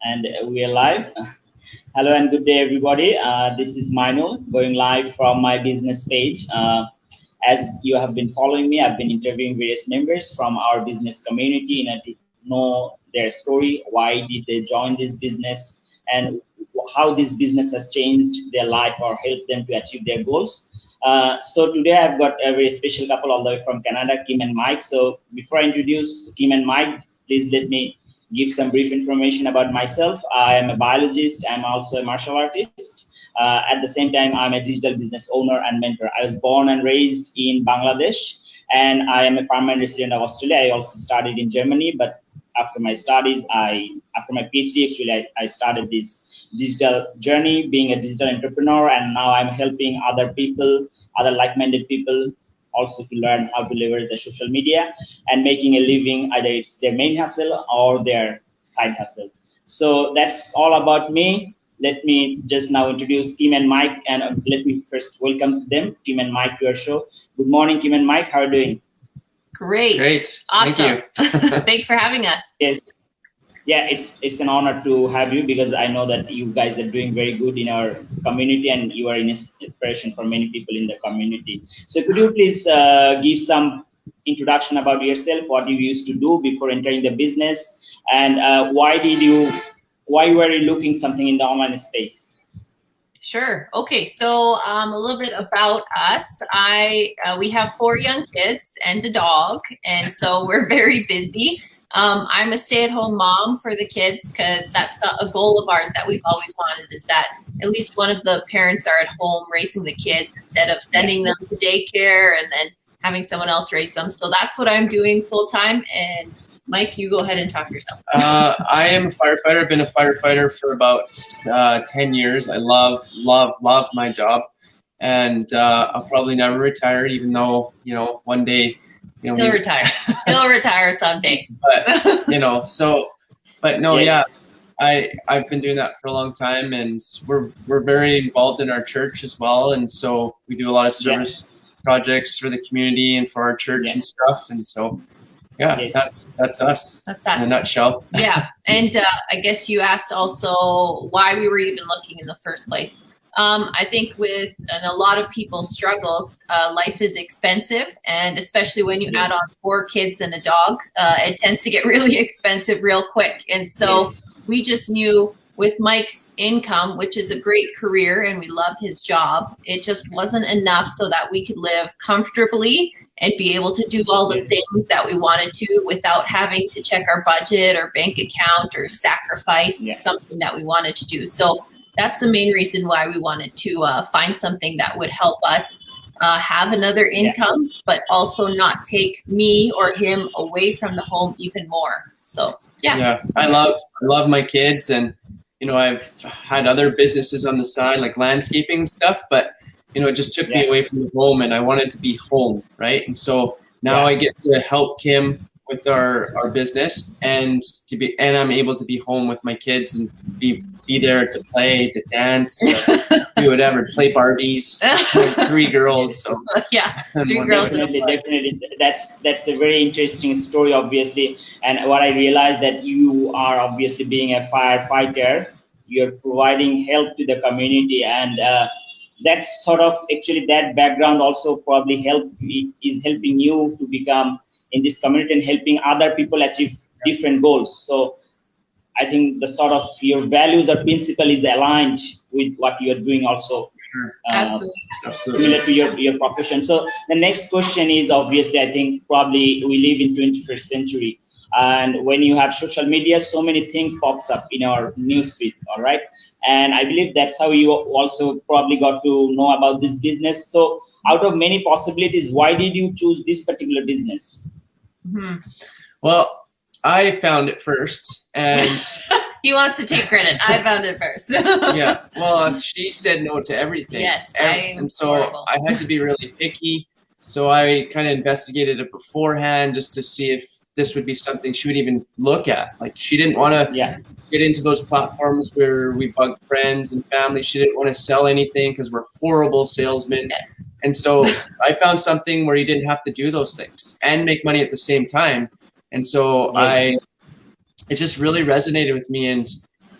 And we are live. Hello and good day, everybody. This is Mino going live from my business page. As you have been following me, I've been interviewing various members from our business community in order to know their story, why did they join this business, and how this business has changed their life or helped them to achieve their goals. So today I've got a very special couple all the way from Canada, Kim and Mike. So before I introduce Kim and Mike, please let me give some brief information about myself. I am a biologist. I'm also a martial artist. At the same time, I'm a digital business owner and mentor. I was born and raised in Bangladesh, and I am a permanent resident of Australia. I also studied in Germany, but after my studies, after my PhD, actually, I started this digital journey, being a digital entrepreneur, and now I'm helping other people, other like-minded people, also to learn how to leverage the social media and making a living, either it's their main hustle or their side hustle. So that's all about me. Let me just now introduce Kim and Mike, and let me first welcome them, Kim and Mike, to our show. Good morning, Kim and Mike. How are you doing? Great. Awesome. Thank you. Thanks for having us. Yes. Yeah, it's an honor to have you, because I know that you guys are doing very good in our community and you are an inspiration for many people in the community. So could you please give some introduction about yourself, what you used to do before entering the business, and why were you looking something in the online space? Sure. Okay. So a little bit about us. We have 4 young kids and a dog, and so we're very busy. I'm a stay-at-home mom for the kids, because that's a goal of ours that we've always wanted, is that at least one of the parents are at home raising the kids instead of sending them to daycare and then having someone else raise them. So that's what I'm doing full-time. And Mike, you go ahead and talk yourself. I am a firefighter. I've been a firefighter for about 10 years. I love my job, and I'll probably never retire, even though, one day, He'll retire. He'll retire someday. But no, Yes. yeah, I've been doing that for a long time, and we're very involved in our church as well, and so we do a lot of service projects for the community and for our church and stuff, and so that's us. That's us in a nutshell. Yeah, and I guess you asked also why we were even looking in the first place. I think and a lot of people's struggles, life is expensive, and especially when you add on 4 kids and a dog, it tends to get really expensive real quick. And so we just knew with Mike's income, which is a great career and we love his job, it just wasn't enough so that we could live comfortably and be able to do all the things that we wanted to without having to check our budget or bank account or sacrifice something that we wanted to do. So that's the main reason why we wanted to find something that would help us have another income, but also not take me or him away from the home even more. So, yeah. I love my kids, and, I've had other businesses on the side, like landscaping stuff, but, it just took me away from the home, and I wanted to be home, right? And so now I get to help Kim with our business, and I'm able to be home with my kids and be there to play, to dance, to do whatever, play Barbies. 3 girls. So. 3 girls. Definitely. That's a very interesting story, obviously. And what I realized, that you are obviously being a firefighter, you're providing help to the community, and that's sort of actually that background also probably is helping you to become in this community and helping other people achieve different goals. So I think the sort of your values or principle is aligned with what you are doing also. Absolutely. Similar to your profession. So the next question is, obviously, I think probably we live in 21st century. And when you have social media, so many things pops up in our newsfeed, all right? And I believe that's how you also probably got to know about this business. So out of many possibilities, why did you choose this particular business? Mm-hmm. Well, I found it first, and he wants to take credit. I found it first. Well, she said no to everything. Yes, and so I had to be really picky. So I kind of investigated it beforehand just to see if this would be something she would even look at. Like, she didn't want to get into those platforms where we bug friends and family. She didn't want to sell anything because we're horrible salesmen. Yes. And so I found something where you didn't have to do those things and make money at the same time. And so it just really resonated with me. And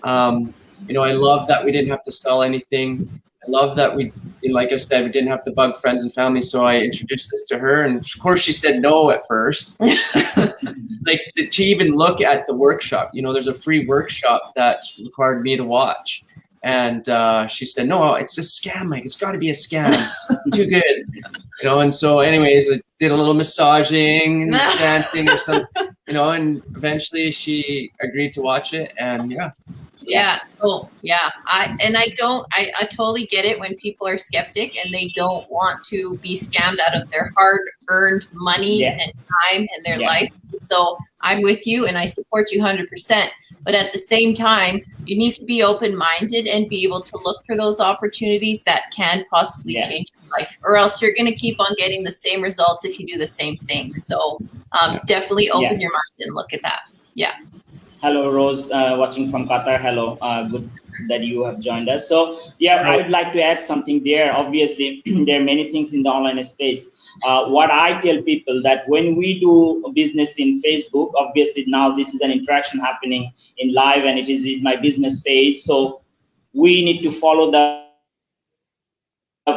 You know, I love that we didn't have to sell anything. I love that we, like I said, we didn't have to bug friends and family. So I introduced this to her, and of course she said no at first. Like to even look at the workshop, you know, there's a free workshop that required me to watch. And she said, no, it's a scam, Mike. It's got to be a scam. It's too good. You know, and so anyways, I did a little massaging and dancing or something, you know, and eventually she agreed to watch it. And yeah. Yeah. So yeah, I totally get it when people are skeptic and they don't want to be scammed out of their hard-earned money and time and their life. So I'm with you and I support you 100%. But at the same time, you need to be open-minded and be able to look for those opportunities that can possibly change your life, or else you're going to keep on getting the same results if you do the same thing. So definitely open your mind and look at that. Yeah. Hello, Rose, watching from Qatar. Hello, good that you have joined us. So yeah, I would like to add something there. Obviously, there are many things in the online space. What I tell people that when we do business in Facebook, obviously now this is an interaction happening in live and it is in my business page. So we need to follow the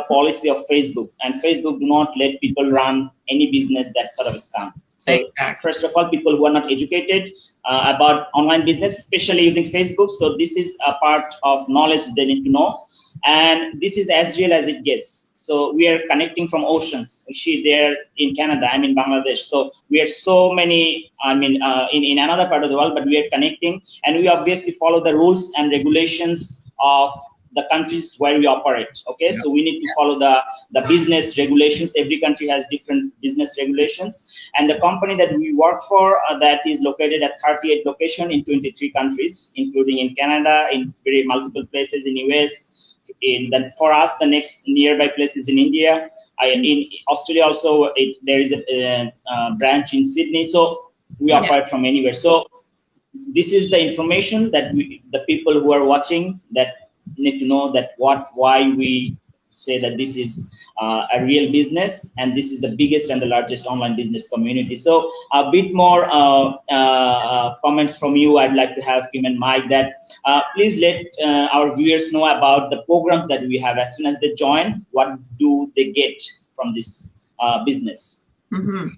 policy of Facebook, and Facebook do not let people run any business that's sort of a scam. So first of all, people who are not educated about online business, especially using Facebook. So this is a part of knowledge they need to know. And this is as real as it gets. So we are connecting from oceans. She there in Canada, I'm in Bangladesh. So we are so many, in another part of the world, but we are connecting, and we obviously follow the rules and regulations of the countries where we operate. Okay, so we need to follow the business regulations. Every country has different business regulations, and the company that we work for that is located at 38 locations in 23 countries, including in Canada, in very multiple places in US. For us, the next nearby place is in India. In Australia also, there is a branch in Sydney. So we operate from anywhere. So this is the information that the people who are watching that need to know that why we say that this is a real business, and this is the biggest and the largest online business community. So a bit more comments from you. I'd like to have Kim and Mike that please let our viewers know about the programs that we have. As soon as they join, what do they get from this business?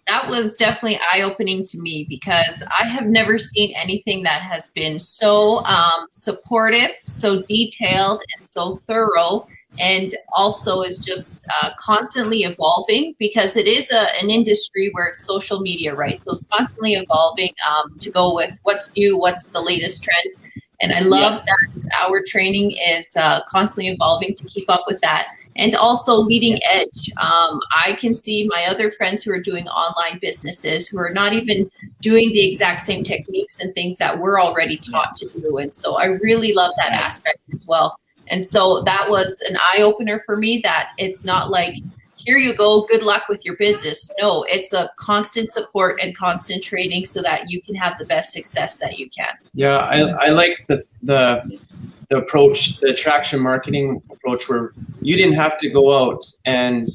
That was definitely eye-opening to me, because I have never seen anything that has been so supportive, so detailed, and so thorough, and also is just constantly evolving, because it is an industry where it's social media, right? So it's constantly evolving to go with what's new, what's the latest trend. And I love that our training is constantly evolving to keep up with that. And also leading edge. I can see my other friends who are doing online businesses who are not even doing the exact same techniques and things that we're already taught to do. And so I really love that aspect as well. And so that was an eye-opener for me, that it's not like, here you go, good luck with your business. No, it's a constant support and constant training so that you can have the best success that you can. Yeah, I like the approach, the attraction marketing approach, where you didn't have to go out and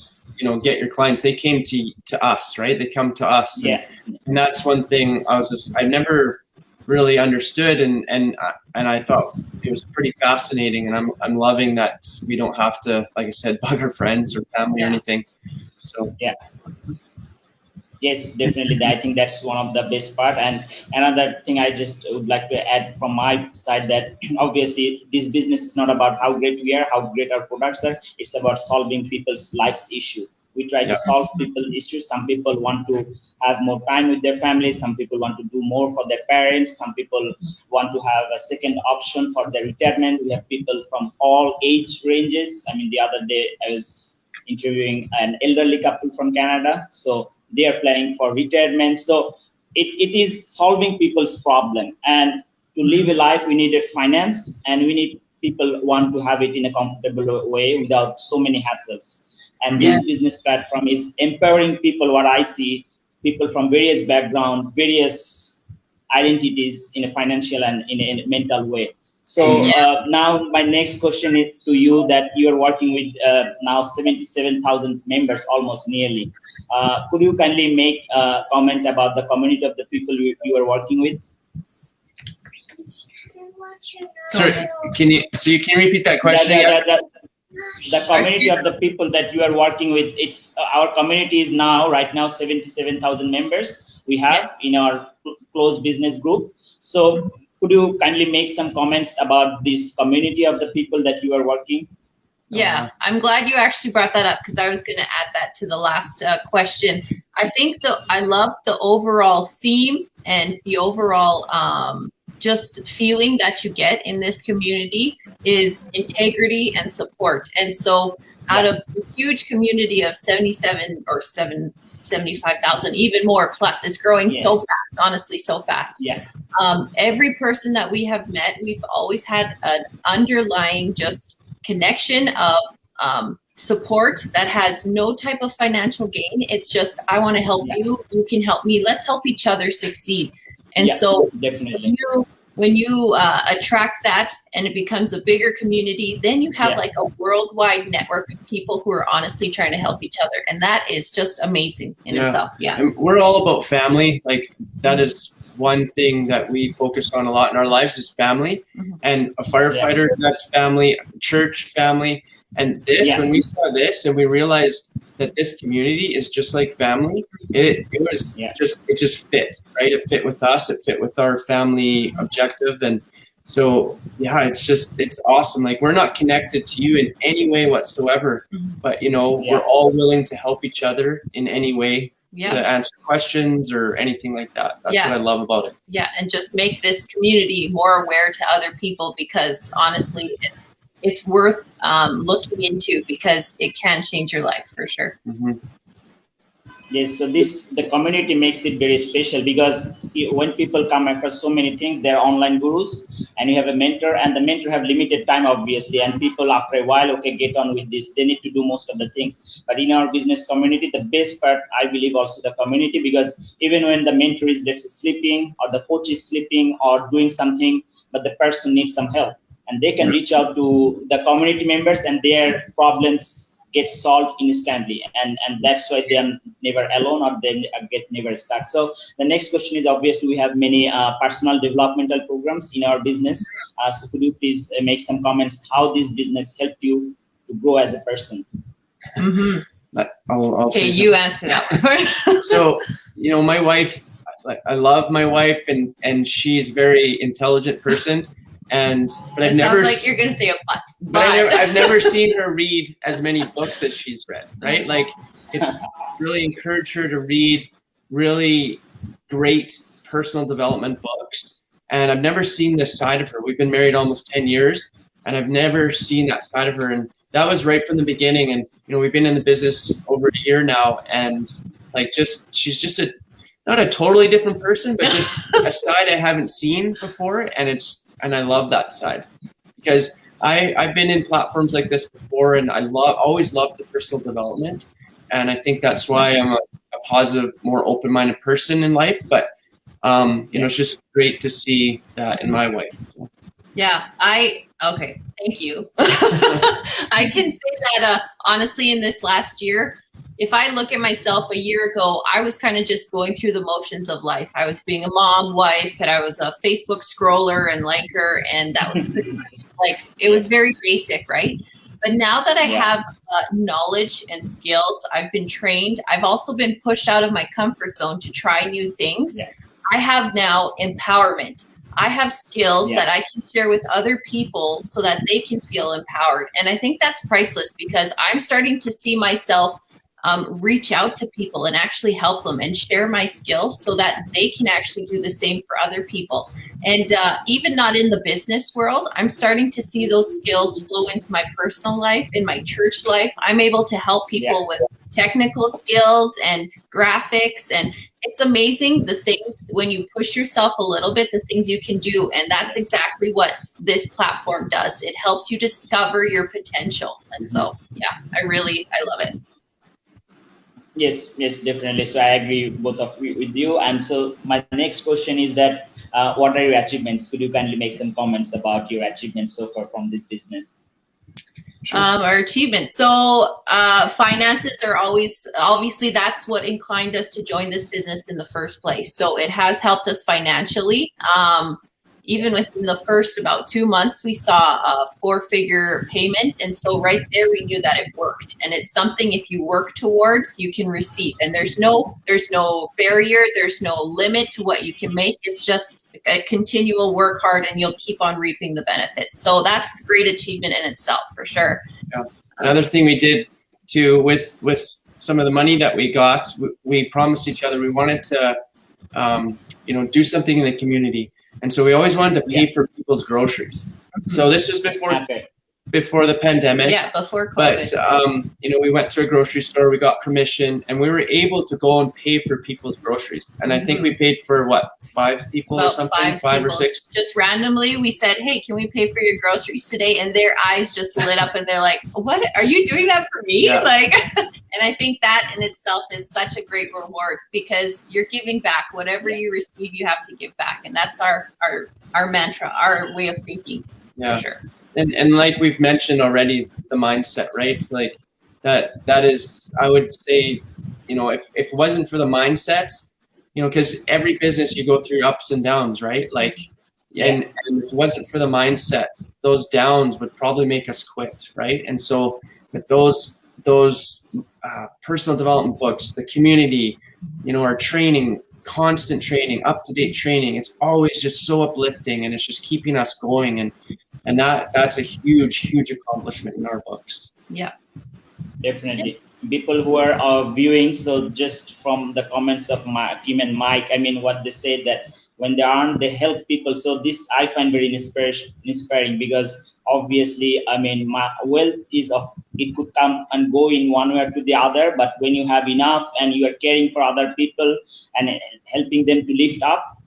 get your clients. They came to us, right? They come to us. And that's one thing I never really understood, and I thought it was pretty fascinating, and I'm loving that we don't have to, like I said, bug our friends or family or anything. So yes, definitely. I think that's one of the best part. And another thing I just would like to add from my side, that obviously this business is not about how great we are, how great our products are. It's about solving people's life's issue. We try to solve people's issues. Some people want to have more time with their families. Some people want to do more for their parents. Some people want to have a second option for their retirement. We have people from all age ranges. I mean, the other day I was interviewing an elderly couple from Canada. So they are planning for retirement. So it is solving people's problem. And to live a life, we need a finance, and we need people want to have it in a comfortable way without so many hassles. And this business platform is empowering people. What I see, people from various backgrounds, various identities, in a financial and in a mental way. So now my next question is to you, that you are working with now 77,000 members, almost nearly. Could you kindly make a comment about the community of the people you are working with? Sorry, can you repeat that question again? The community of the people that you are working with, it's our community is right now 77,000 members we have in our close business group. So could you kindly make some comments about this community of the people that you are working? Yeah, I'm glad you actually brought that up, because I was going to add that to the last question. I think I love the overall theme and the overall just feeling that you get in this community is integrity and support. And so out of the huge community of 75,000, even more plus, it's growing so fast, honestly, so fast. Yeah. Every person that we have met, we've always had an underlying just connection of support that has no type of financial gain. It's just, I want to help you, you can help me, let's help each other succeed. And so definitely. When you attract that and it becomes a bigger community, then you have like a worldwide network of people who are honestly trying to help each other. And that is just amazing in itself. Yeah. And we're all about family. Like that is one thing that we focus on a lot in our lives is family. And a firefighter, that's family, church, family. And this, when we saw this and we realized that this community is just like family, it just fit, right? It fit with us, it fit with our family objective. And so, it's awesome. Like we're not connected to you in any way whatsoever, but we're all willing to help each other in any way to answer questions or anything like that. That's what I love about it. Yeah. And just make this community more aware to other people, because honestly, it's worth looking into, because it can change your life for sure. Yes, so the community makes it very special, because when people come across so many things, they're online gurus, and you have a mentor, and the mentor have limited time, obviously, and people after a while, get on with this. They need to do most of the things. But in our business community, the best part, I believe, also the community, because even when the mentor is, let's say, sleeping, or the coach is sleeping or doing something, but the person needs some help, and they can reach out to the community members, and their problems get solved instantly, and that's why they are never alone, or they get never stuck. So the next question is, obviously we have many personal developmental programs in our business. So could you please make some comments how this business helped you to grow as a person? I'll okay, you answer that one. So my wife, I love my wife, and she's a very intelligent person. But I've never. Sounds like you're gonna say a but I've never seen her read as many books as she's read. Right? Like it's really encouraged her to read really great personal development books. And I've never seen this side of her. We've been married almost 10 years, and I've never seen that side of her. And that was right from the beginning. And we've been in the business over a year now, and she's just not a totally different person, but just a side I haven't seen before, and I love that side, because I've been in platforms like this before, and I always loved the personal development, and I think that's why I'm a positive, more open-minded person in life. But it's just great to see that in my wife. So. Yeah, okay, thank you. I can say that honestly, in this last year, if I look at myself a year ago, I was kind of just going through the motions of life. I was being a mom, wife, and I was a Facebook scroller and liker, and that was pretty much it was very basic, right? But now that I have knowledge and skills, I've been trained. I've also been pushed out of my comfort zone to try new things. I have now empowerment. I have skills that I can share with other people so that they can feel empowered. And I think that's priceless, because I'm starting to see myself reach out to people and actually help them and share my skills so that they can actually do the same for other people. And even not in the business world, I'm starting to see those skills flow into my personal life, in my church life. I'm able to help people with technical skills and graphics, and it's amazing the things, when you push yourself a little bit, the things you can do. And that's exactly what this platform does. It helps you discover your potential. And so, I love it. Yes, definitely. So I agree with you. And so my next question is that what are your achievements? Could you kindly make some comments about your achievements so far from this business? Sure. Our achievements. So finances are obviously that's what inclined us to join this business in the first place. So it has helped us financially. even within the first about 2 months, we saw a 4-figure payment. And so right there, we knew that it worked. And it's something, if you work towards, you can receive. And there's no barrier, there's no limit to what you can make. It's just a continual work hard, and you'll keep on reaping the benefits. So that's great achievement in itself, for sure. Yeah. Another thing we did too with some of the money that we got, we promised each other we wanted to do something in the community. And so we always wanted to pay for people's groceries. So this was before the pandemic. Yeah, before COVID. But, we went to a grocery store, we got permission, and we were able to go and pay for people's groceries. And I think we paid for, 5 people or something? 5 or 6? Just randomly, we said, hey, can we pay for your groceries today? And their eyes just lit up, and they're like, what? Are you doing that for me? Yeah. And I think that in itself is such a great reward, because you're giving back. Whatever you receive, you have to give back. And that's our mantra, our way of thinking, for sure. And like we've mentioned already, the mindset, right? It's like that is, I would say, if it wasn't for the mindsets, because every business you go through ups and downs, right? And if it wasn't for the mindset, those downs would probably make us quit, right? And so with those personal development books, the community, our training, constant training, up-to-date training, it's always just so uplifting, and it's just keeping us going. And that's a huge accomplishment in our books. Yeah, definitely. People who are viewing, so just from the comments of Kim and Mike, I mean, what they say, that when they aren't, they help people. So this I find very inspiring, because obviously, I mean, my wealth it could come and go in one way or to the other, but when you have enough and you are caring for other people and helping them to lift up,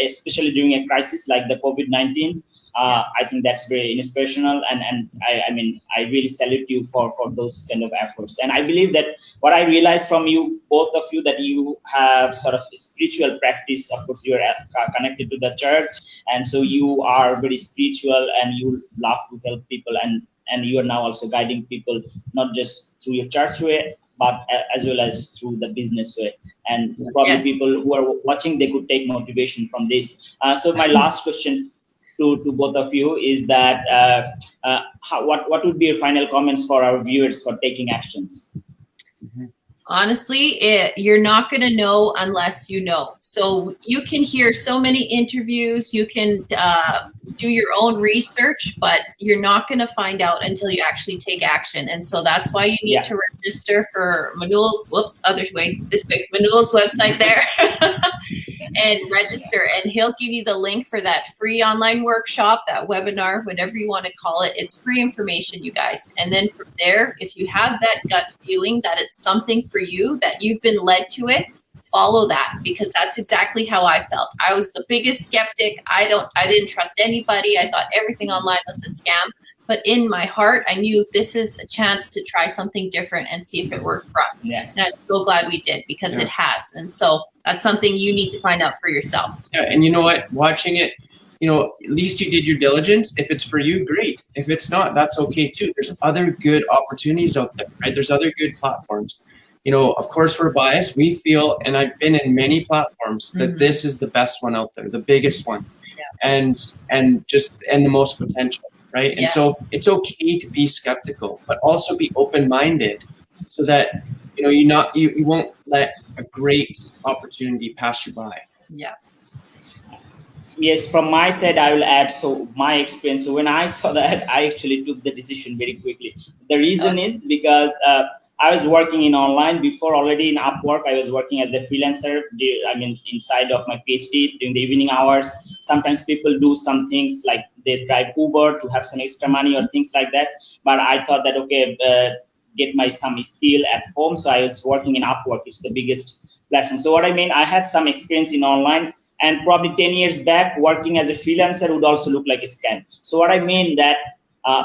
especially during a crisis like the COVID-19, I think that's very inspirational, and I really salute you for those kind of efforts. And I believe that what I realized from you, both of you, that you have sort of a spiritual practice. Of course, you are connected to the church, and so you are very spiritual, and you love to help people, and you are now also guiding people, not just through your church way, but as well as through the business way. And probably people who are watching, they could take motivation from this. So my last question to both of you is that what would be your final comments for our viewers for taking actions? Honestly, you're not going to know unless you know. So you can hear so many interviews, you can do your own research, but you're not going to find out until you actually take action. And so that's why you need to register for Manul's, Manul's website there and register. And he'll give you the link for that free online workshop, that webinar, whatever you want to call it. It's free information, you guys. And then from there, if you have that gut feeling that it's something for you, that you've been led to it, follow that, because that's exactly how I felt. I was the biggest skeptic. I didn't trust anybody. I thought everything online was a scam. But in my heart, I knew this is a chance to try something different and see if it worked for us. Yeah. And I'm so glad we did, because it has. And so that's something you need to find out for yourself. Yeah, and you know what? Watching it, at least you did your diligence. If it's for you, great. If it's not, that's okay too. There's other good opportunities out there, right? There's other good platforms. Of course, we're biased. We feel, and I've been in many platforms, that this is the best one out there, the biggest one, and the most potential, right? And so it's okay to be skeptical, but also be open-minded, so that you won't let a great opportunity pass you by. Yeah. Yes, from my side, I will add, so my experience, so when I saw that, I actually took the decision very quickly. The reason is because I was working in online before already in Upwork. I was working as a freelancer, inside of my PhD during the evening hours. Sometimes people do some things like they drive Uber to have some extra money or things like that. But I thought that, get some skill at home. So I was working in Upwork. It's the biggest platform. So I had some experience in online, and probably 10 years back, working as a freelancer would also look like a scam. So what I mean that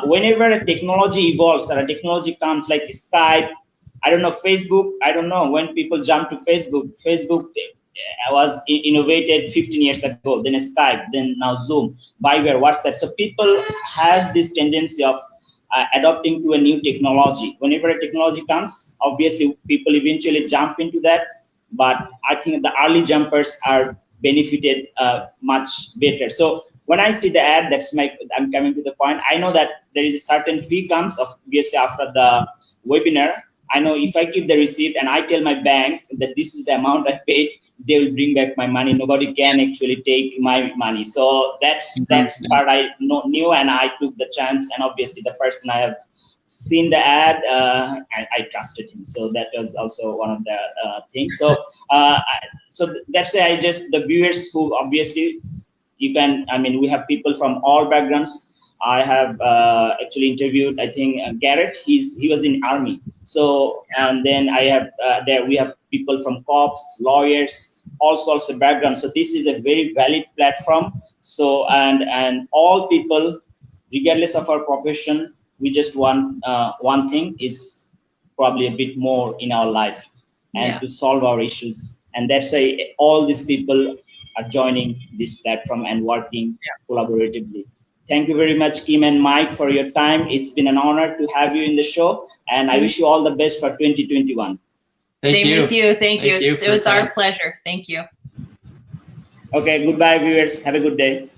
whenever a technology evolves or a technology comes like Skype, I don't know, Facebook, I don't know, when people jump to Facebook was innovated 15 years ago, then Skype, then now Zoom, Viber, WhatsApp. So people has this tendency of adopting to a new technology. Whenever a technology comes, obviously people eventually jump into that. But I think the early jumpers are benefited much better. So when I see the ad, I'm coming to the point. I know that there is a certain fee comes obviously after the webinar. I know if I keep the receipt and I tell my bank that this is the amount I paid, they will bring back my money. Nobody can actually take my money. So that's part I knew, and I took the chance. And obviously the person I have seen the ad, I trusted him. So that was also one of the things. So so that's why the viewers who obviously you can, I mean, we have people from all backgrounds. I have actually interviewed, I think, Garrett. He was in army. So and then I have we have people from cops, lawyers, all sorts of backgrounds. So this is a very valid platform. So and all people, regardless of our profession, we just want one thing is probably a bit more in our life and to solve our issues. And that's why all these people are joining this platform and working collaboratively. Thank you very much, Kim and Mike, for your time. It's been an honor to have you in the show, and I wish you all the best for 2021. Same with you. Thank you. It was our pleasure. Thank you. Okay, goodbye, viewers. Have a good day.